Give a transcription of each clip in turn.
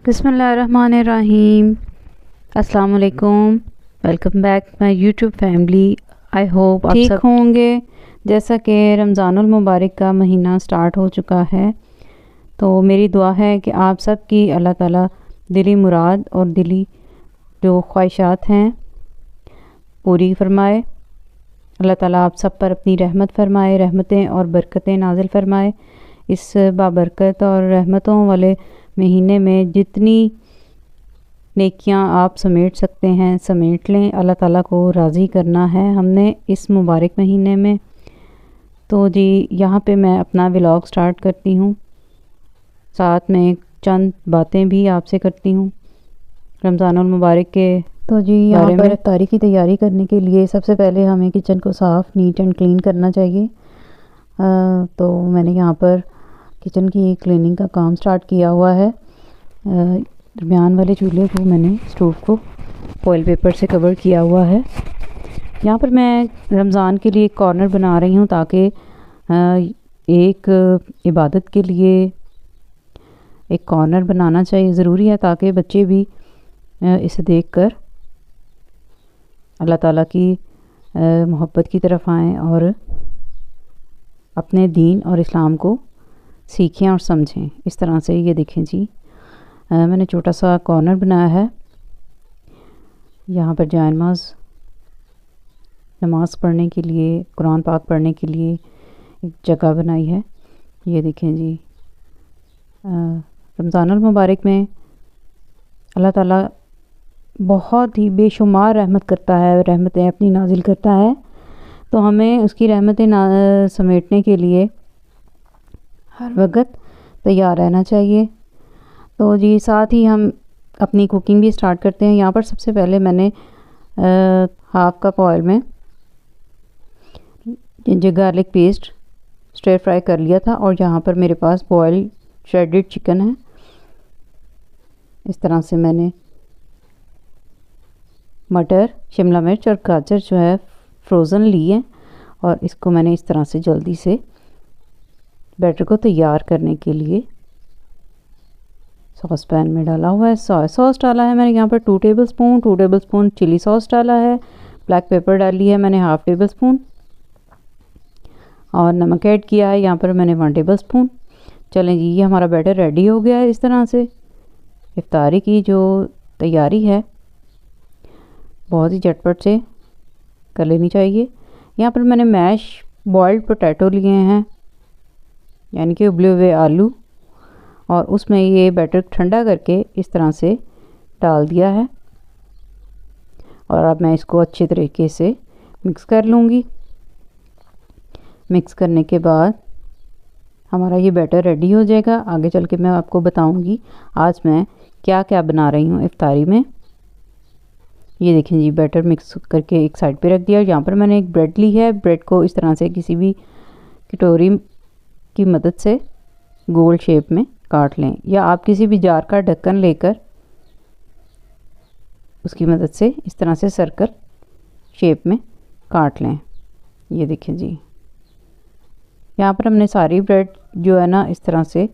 बिस्मिल्लाहिर्रहमानिर्रहीम। अस्सलाम वालेकुम। Welcome back my YouTube family. I hope आप सब होंगे। जैसा कि रमज़ानुल मुबारक का महीना स्टार्ट हो चुका है, तो मेरी दुआ है कि आप सब की अल्लाह ताला दिली मुराद और दिली जो ख्वाहिशात हैं पूरी फरमाए। अल्लाह ताला आप सब पर अपनी रहमत फरमाए, रहमतें और बरकतें नाजिल फरमाए। इस बाबरकत और रहमतों वाले महीने में जितनी नेकियां आप समेट सकते हैं समेट लें। अल्लाह ताला को राज़ी करना है हमने इस मुबारक महीने में। तो जी यहाँ पे मैं अपना व्लॉग स्टार्ट करती हूँ, साथ में चंद बातें भी आपसे करती हूँ रमज़ानुल मुबारक के। तो जी यहाँ पर इफ्तारी की तैयारी करने के लिए सबसे पहले हमें किचन को साफ़ नीट एंड क्लीन करना चाहिए। तो मैंने यहाँ पर किचन की क्लीनिंग का काम स्टार्ट किया हुआ है। दरमियान वाले चूल्हे को मैंने स्टोव को फॉइल पेपर से कवर किया हुआ है। यहाँ पर मैं रमज़ान के लिए एक कॉर्नर बना रही हूँ ताकि एक इबादत के लिए एक कॉर्नर बनाना चाहिए, ज़रूरी है, ताकि बच्चे भी इसे देखकर अल्लाह ताला की मोहब्बत की तरफ आएँ और अपने दीन और इस्लाम को सीखें और समझें। इस तरह से ये देखें जी, मैंने छोटा सा कॉर्नर बनाया है। यहाँ पर नमाज पढ़ने के लिए, कुरान पाक पढ़ने के लिए एक जगह बनाई है। ये देखें जी, रमज़ानुल मुबारक में अल्लाह ताला बहुत ही बेशुमार रहमत करता है, रहमतें अपनी नाजिल करता है। तो हमें उसकी रहमतें समेटने के लिए हर वक्त तैयार रहना चाहिए। तो जी साथ ही हम अपनी कुकिंग भी स्टार्ट करते हैं। यहाँ पर सबसे पहले मैंने हाफ कप ऑयल में ginger garlic paste stir fry कर लिया था, और यहाँ पर मेरे पास बॉयल श्रेडेड चिकन है। इस तरह से मैंने मटर, शिमला मिर्च और गाजर जो है फ्रोज़न ली है, और इसको मैंने इस तरह से जल्दी से बैटर को तैयार करने के लिए सॉस पैन में डाला हुआ है। सोया सॉस डाला है मैंने यहाँ पर 2 टेबलस्पून चिली सॉस डाला है। ब्लैक पेपर डाली है मैंने हाफ़ टेबल स्पून, और नमक ऐड किया है यहाँ पर मैंने 1 टेबलस्पून। चलें जी, ये हमारा बैटर रेडी हो गया है। इस तरह से इफ्तारी की जो तैयारी है बहुत ही झटपट से कर लेनी चाहिए। यहाँ पर मैंने मैश बॉइल्ड पोटैटो लिए हैं, यानी कि उबले हुए आलू, और उसमें ये बैटर ठंडा करके इस तरह से डाल दिया है। और अब मैं इसको अच्छे तरीके से मिक्स कर लूँगी। मिक्स करने के बाद हमारा ये बैटर रेडी हो जाएगा। आगे चल के मैं आपको बताऊँगी आज मैं क्या क्या बना रही हूँ इफ्तारी में। ये देखें जी, बैटर मिक्स करके एक साइड पे रख दिया। यहाँ पर मैंने एक ब्रेड ली है। ब्रेड को इस तरह से किसी भी कटोरी की मदद से गोल शेप में काट लें, या आप किसी भी जार का ढक्कन लेकर उसकी मदद से इस तरह से सर्कल शेप में काट लें। ये देखें जी, यहाँ पर हमने सारी ब्रेड जो है ना इस तरह से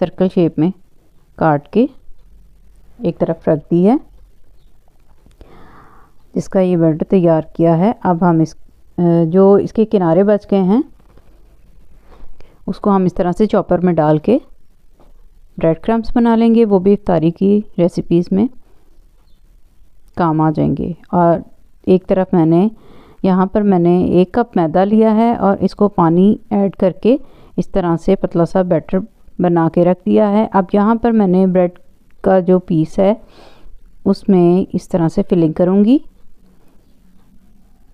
सर्कल शेप में काट के एक तरफ रख दी है, जिसका ये बैटर तैयार किया है। अब हम जो इसके किनारे बच गए हैं उसको हम इस तरह से चॉपर में डाल के ब्रेड क्रम्स बना लेंगे। वो भी इफ्तारी की रेसिपीज़ में काम आ जाएंगे। और एक तरफ यहाँ पर मैंने 1 कप मैदा लिया है, और इसको पानी ऐड करके इस तरह से पतला सा बैटर बना के रख दिया है। अब यहाँ पर मैंने ब्रेड का जो पीस है उसमें इस तरह से फिलिंग करूँगी।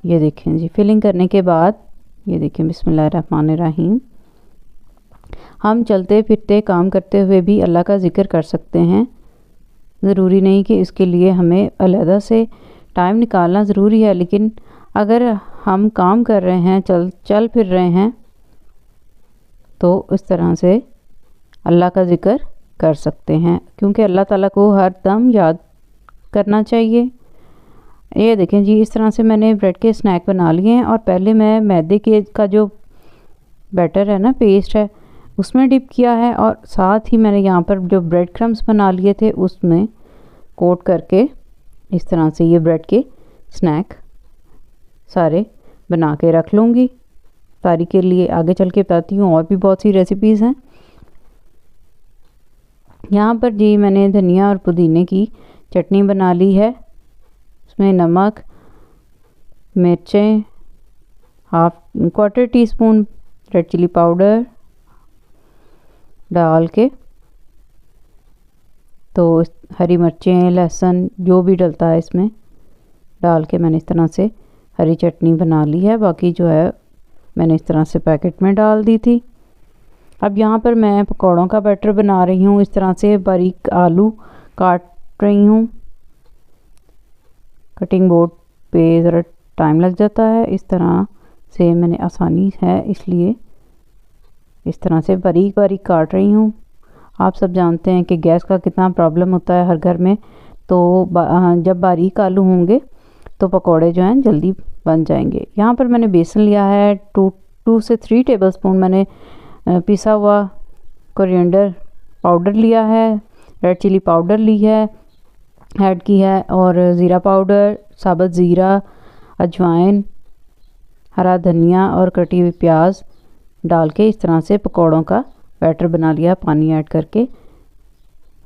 ये देखें जी, फिलिंग करने के बाद ये देखें, बिस्मिल्लाहिर्रहमानिर्रहीम, हम चलते फिरते काम करते हुए भी अल्लाह का ज़िक्र कर सकते हैं। ज़रूरी नहीं कि इसके लिए हमें अलग से टाइम निकालना ज़रूरी है, लेकिन अगर हम काम कर रहे हैं, चल फिर रहे हैं, तो इस तरह से अल्लाह का ज़िक्र कर सकते हैं, क्योंकि अल्लाह ताला को हर दम याद करना चाहिए। ये देखें जी, इस तरह से मैंने ब्रेड के स्नैक बना लिए हैं। और पहले मैं मैदे का जो बैटर है ना, पेस्ट है, उसमें डिप किया है, और साथ ही मैंने यहाँ पर जो ब्रेड क्रम्स बना लिए थे उसमें कोट करके इस तरह से ये ब्रेड के स्नैक सारे बना के रख लूँगी। सारी के लिए आगे चल के बताती हूँ, और भी बहुत सी रेसिपीज़ हैं। यहाँ पर जी मैंने धनिया और पुदीने की चटनी बना ली है। उसमें नमक, मिर्चें, quarter teaspoon red chilli powder डाल के, तो हरी मिर्चें, लहसुन जो भी डलता है इसमें डाल के मैंने इस तरह से हरी चटनी बना ली है। बाकी जो है मैंने इस तरह से पैकेट में डाल दी थी। अब यहाँ पर मैं पकौड़ों का बैटर बना रही हूँ। इस तरह से बारीक आलू काट रही हूँ। कटिंग बोर्ड पे ज़रा टाइम लग जाता है, इस तरह से मैंने आसानी है इसलिए इस तरह से बारीक बारीक काट रही हूँ। आप सब जानते हैं कि गैस का कितना प्रॉब्लम होता है हर घर में, तो जब बारीक आलू होंगे तो पकोड़े जो हैं जल्दी बन जाएंगे। यहाँ पर मैंने बेसन लिया है, 2 से 3 टेबलस्पून मैंने पिसा हुआ कोरिएंडर पाउडर लिया है, रेड चिली पाउडर ली है ऐड की है, और ज़ीरा पाउडर, साबुत ज़ीरा, अजवाइन, हरा धनिया और कटी हुई प्याज डाल के इस तरह से पकौड़ों का बैटर बना लिया पानी ऐड करके।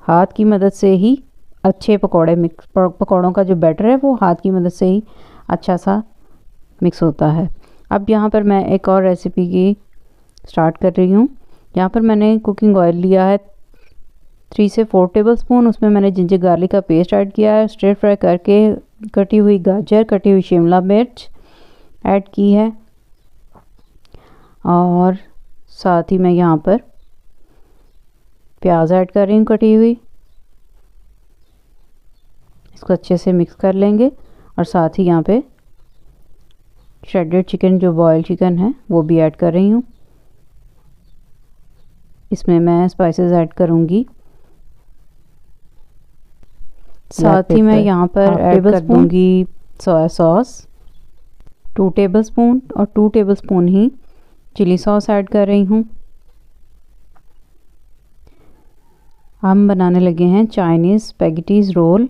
हाथ की मदद से ही अच्छे पकौड़ों का जो बैटर है वो हाथ की मदद से ही अच्छा सा मिक्स होता है। अब यहाँ पर मैं एक और रेसिपी की स्टार्ट कर रही हूँ। यहाँ पर मैंने कुकिंग ऑयल लिया है 3 से 4 टेबलस्पून। उसमें मैंने जिंजर गार्लिक का पेस्ट ऐड किया है। स्टर फ्राई करके कटी हुई गाजर, कटी हुई शिमला मिर्च ऐड की है, और साथ ही मैं यहाँ पर प्याज ऐड कर रही हूँ कटी हुई। इसको अच्छे से मिक्स कर लेंगे, और साथ ही यहाँ पे श्रेडेड चिकन, जो बॉयल चिकन है, वो भी ऐड कर रही हूँ। इसमें मैं स्पाइसेस ऐड करूँगी। साथ ही मैं यहाँ पर ऐड कर दूँगी सोया सॉस 2 टेबलस्पून, और 2 टेबलस्पून ही चिली सॉस ऐड कर रही हूँ। हम बनाने लगे हैं चाइनीज़ स्पैगेटीज़ रोल।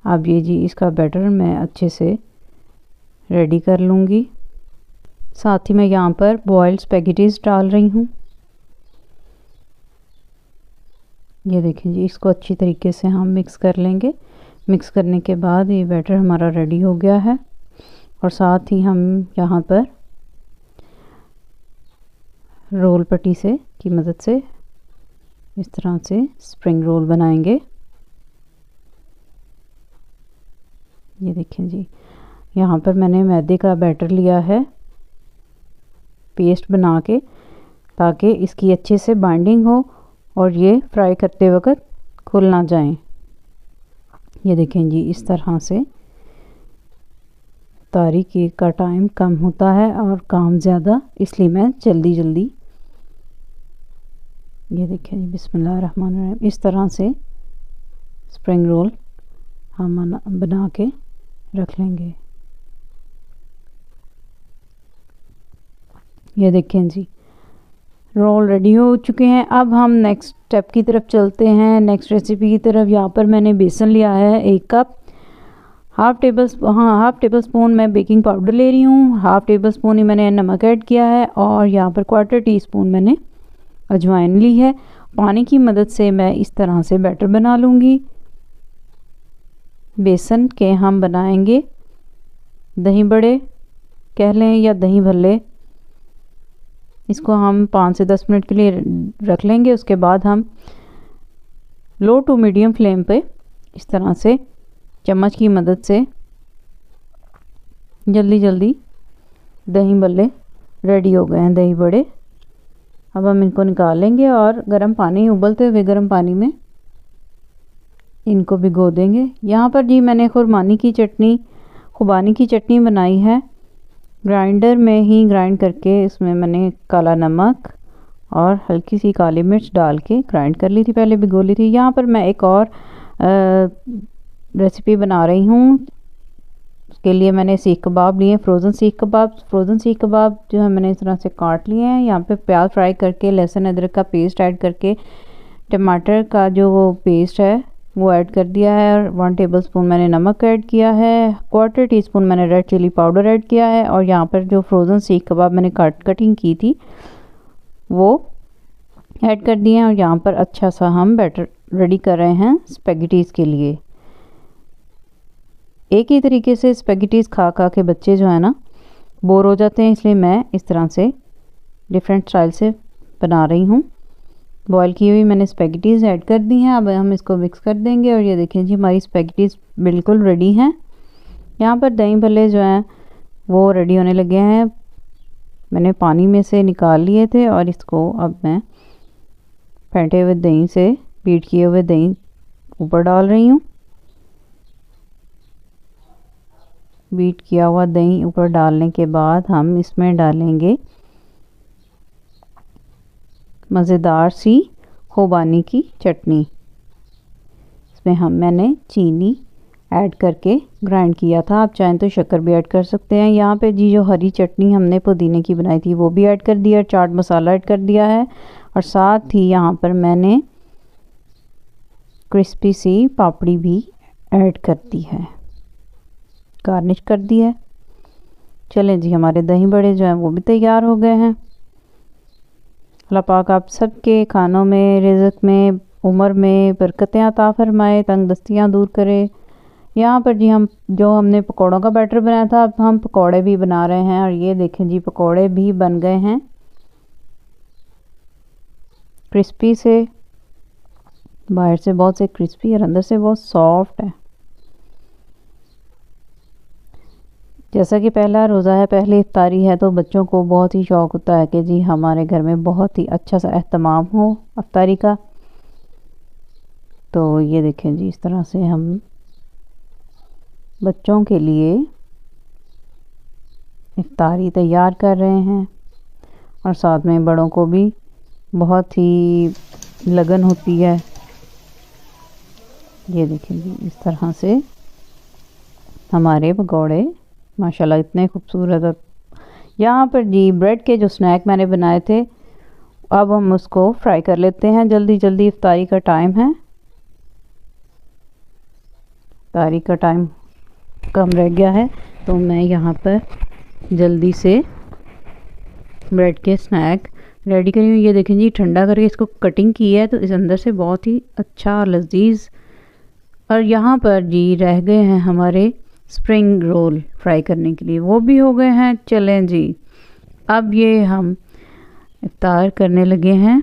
अब ये जी इसका बैटर मैं अच्छे से रेडी कर लूँगी। साथ ही मैं यहाँ पर बॉइल्ड स्पैगेटीज़ डाल रही हूँ। ये देखें जी, इसको अच्छी तरीके से हम मिक्स कर लेंगे। मिक्स करने के बाद ये बैटर हमारा रेडी हो गया है, और साथ ही हम यहाँ पर रोल पट्टी से की मदद से इस तरह से स्प्रिंग रोल बनाएंगे। ये देखें जी, यहाँ पर मैंने मैदे का बैटर लिया है पेस्ट बना के, ताकि इसकी अच्छे से बाइंडिंग हो और ये फ्राई करते वक्त खुल ना जाएं। ये देखें जी, इस तरह से तारीकी का टाइम कम होता है और काम ज़्यादा, इसलिए मैं जल्दी जल्दी, ये देखें जी, बिस्मिल्लाहिर्रहमानिर्रहीम, इस तरह से स्प्रिंग रोल हम बना के रख लेंगे। ये देखें जी, रोल रेडी हो चुके हैं। अब हम नेक्स्ट स्टेप की तरफ चलते हैं, नेक्स्ट रेसिपी की तरफ। यहाँ पर मैंने बेसन लिया है 1 कप, हाफ़ टेबल स्पून मैं बेकिंग पाउडर ले रही हूँ, हाफ़ टेबल स्पून ही मैंने नमक ऐड किया है, और यहाँ पर क्वार्टर टी-स्पून मैंने अजवाइन ली है। पानी की मदद से मैं इस तरह से बैटर बना लूँगी। बेसन के हम बनाएंगे दही बड़े कह लें या दही भल्ले। इसको हम 5 से 10 मिनट के लिए रख लेंगे। उसके बाद हम लो टू मीडियम फ्लेम पे इस तरह से चम्मच की मदद से जल्दी जल्दी दही भल्ले रेडी हो गए हैं, दही बड़े। अब हम इनको निकाल लेंगे और गर्म पानी, उबलते हुए गर्म पानी में इनको भिगो देंगे। यहाँ पर जी मैंने खुबानी की चटनी बनाई है। ग्राइंडर में ही ग्राइंड करके इसमें मैंने काला नमक और हल्की सी काली मिर्च डाल के ग्राइंड कर ली थी, पहले भिगो ली थी। यहाँ पर मैं एक और रेसिपी बना रही हूँ, के लिए मैंने सीख कबाब लिए, फ्रोज़न सीख कबाब जो है मैंने इस तरह से काट लिए हैं। यहाँ पे प्याज फ्राई करके, लहसुन अदरक का पेस्ट ऐड करके, टमाटर का जो वो पेस्ट है वो ऐड कर दिया है, और 1 टेबलस्पून मैंने नमक ऐड किया है, 1/4 टीस्पून मैंने रेड चिली पाउडर ऐड किया है, और यहाँ पर जो फ्रोज़न सीख कबाब मैंने कटिंग की थी वो ऐड कर दिए हैं। और यहाँ पर अच्छा सा हम बैटर रेडी कर रहे हैं स्पेगेटीज़ के लिए। एक ही तरीके से स्पेगेटीज़ खा खा के बच्चे जो है ना बोर हो जाते हैं, इसलिए मैं इस तरह से डिफरेंट स्टाइल से बना रही हूँ। बॉईल की हुई मैंने स्पेगेटीज़ ऐड कर दी हैं। अब हम इसको मिक्स कर देंगे, और ये देखें जी हमारी स्पेगेटीज़ बिल्कुल रेडी हैं। यहाँ पर दही भल्ले जो हैं वो रेडी होने लगे हैं। मैंने पानी में से निकाल लिए थे, और इसको अब मैं फेंटे हुए दही से, बीट किए हुए दही ऊपर डाल रही हूँ। बीट किया हुआ दही ऊपर डालने के बाद हम इसमें डालेंगे मज़ेदार सी खुबानी की चटनी। इसमें मैंने चीनी ऐड करके ग्राइंड किया था, आप चाहें तो शक्कर भी ऐड कर सकते हैं। यहाँ पे जी जो हरी चटनी हमने पुदीने की बनाई थी वो भी ऐड कर दिया, चाट मसाला ऐड कर दिया है, और साथ ही यहाँ पर मैंने क्रिस्पी सी पापड़ी भी ऐड कर दी है, गार्निश कर दी है। चलें जी, हमारे दही बड़े जो हैं वो भी तैयार हो गए हैं। अल्लाह पाक आप सबके खानों में, रिज़्क़ में, उम्र में बरकतें अता फरमाए, तंगदस्तियाँ दूर करे। यहाँ पर जी हमने पकौड़ों का बैटर बनाया था, अब हम पकौड़े भी बना रहे हैं, और ये देखें जी पकौड़े भी बन गए हैं क्रिस्पी से, बाहर से बहुत से क्रिस्पी और अंदर से बहुत सॉफ्ट है। जैसा कि पहला रोज़ा है, पहली इफ्तारी है, तो बच्चों को बहुत ही शौक़ होता है कि जी हमारे घर में बहुत ही अच्छा सा एहतमाम हो इफ्तारी का। तो ये देखें जी इस तरह से हम बच्चों के लिए इफ्तारी तैयार कर रहे हैं, और साथ में बड़ों को भी बहुत ही लगन होती है। ये देखें जी इस तरह से हमारे पकौड़े माशाल्लाह इतने खूबसूरत। और यहाँ पर जी ब्रेड के जो स्नैक मैंने बनाए थे, अब हम उसको फ्राई कर लेते हैं। जल्दी जल्दी इफ्तारी का टाइम है, इफ्तारी का टाइम कम रह गया है, तो मैं यहाँ पर जल्दी से ब्रेड के स्नैक रेडी करी हूँ। ये देखें जी ठंडा करके इसको कटिंग की है, तो इस अंदर से बहुत ही अच्छा और लजीज। और यहाँ पर जी रह गए हैं हमारे स्प्रिंग रोल फ्राई करने के लिए, वो भी हो गए हैं। चलें जी, अब ये हम इफ्तार करने लगे हैं।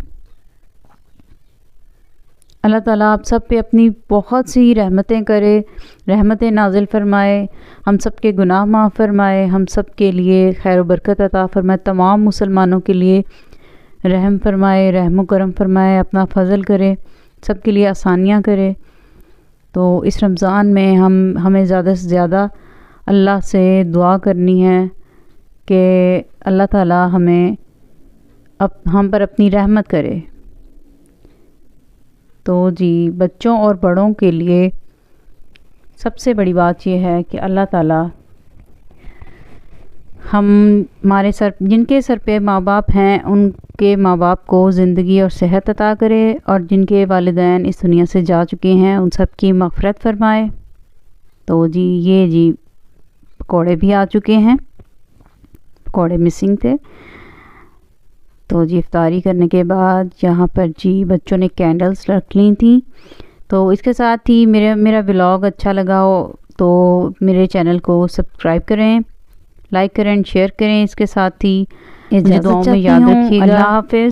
अल्लाह ताला आप सब पे अपनी बहुत सी रहमतें करे, रहमतें नाजिल फरमाए, हम सब के गुनाह माफ़ फरमाए, हम सब के लिए खैर बरकत अता फरमाए, तमाम मुसलमानों के लिए रहम फरमाए, रहम करम फरमाए, अपना फ़ज़ल करे, सब के लिए आसानियाँ करे। तो इस रमज़ान में हमें ज़्यादा से ज़्यादा अल्लाह से दुआ करनी है कि अल्लाह ताला हमें हम पर अपनी रहमत करे। तो जी बच्चों और बड़ों के लिए सबसे बड़ी बात यह है कि अल्लाह ताला हमारे जिनके सर पे माँ बाप हैं उनके माँ बाप को ज़िंदगी और सेहत अता करे, और जिनके वालिदैन इस दुनिया से जा चुके हैं उन सब की मग़फ़िरत फरमाए। तो जी ये जी पकौड़े भी आ चुके हैं, पकौड़े मिसिंग थे। तो जी इफ्तारी करने के बाद यहाँ पर जी बच्चों ने कैंडल्स रख ली थी। तो इसके साथ ही मेरा व्लॉग अच्छा लगा हो तो मेरे चैनल को सब्सक्राइब करें, लाइक करें, शेयर करें। इसके साथ ही दुआओं में याद रखिएगा। अल्लाह हाफ़िज़।